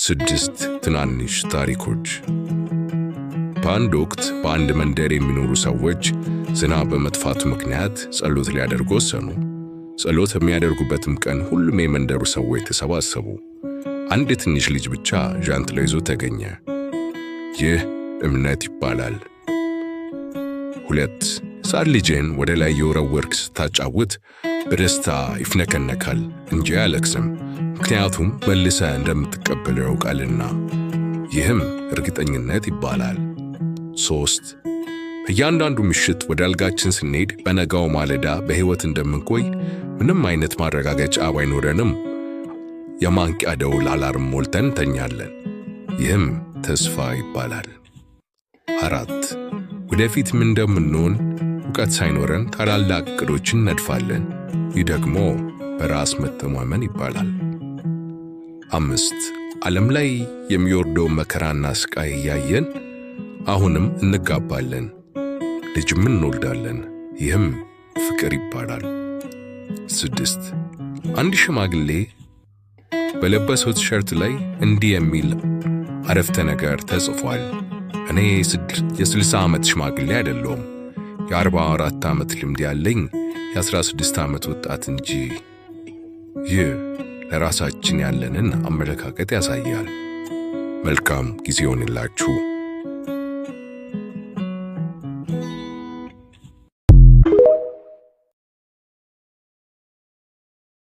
6 ትናንሽ ታሪኮች። በአንድ ወቅት በአንድ መንደር የሚኖሩ ሰዎች ዝናብ በመጥፋቱ ምክንያት ጸሎት ሊያደርጉ ወሰኑ። ጸሎት በሚያደርጉበትም ቀን ሁሉም የመንደሩ ሰዎች ተሰባሰቡ። አንድ ትንሽ ልጅ ብቻ ዣንጥላ ይዞ ተገኘ። ይህ እምነት ይባላል። 2 ሕፃን ልጅን ወደ ላይ የወረወርክ ስታጫውት በደስታ ይፍነከነካል እንጂ አያለቅስም፣ ምክንያቱም መልሰ እንደምትቀበለው ያውቃልና። ይህም እርግጠኝነት ይባላል። 3 በእያንዳንዱ ምሽት ወደ አልጋችን ስንሄድ በነጋው ማለዳ በሕይወት እንደምንቆይ ምንም አይነት ማረጋገጫ ባይኖረንም የማንቂያ ደውል አላርም ሞልተን እንተኛለን። ይህም ተስፋ ይባላል። 4 ወደፊት ምን እንደምንሆን እውቀት ሳይኖረን ታላላቅ ዕቅዶችን ነድፋለን። ይህ ደግሞ በራስ መተማመን ይባላል። 5 ዓለም ላይ የሚወርደው መከራና ስቃይ እያየን አሁንም እንጋባለን፣ ልጅም እንወልዳለን። ይህም ፍቅር ይባላል። 6 አንድ ሽማግሌ በለበሰው ቲሸርት ላይ እንዲህ የሚል አረፍተ ነገር ተጽፏል። እኔ የ60 ዓመት ሽማግሌ አይደለሁም፣ የ44 ዓመት ልምድ ያለኝ የ16 ዓመት ወጣት እንጂ። ይህ ለራሳችን ያለንን አመለካከት ያሳያል። መልካም ጊዜ ይሁንላችሁ።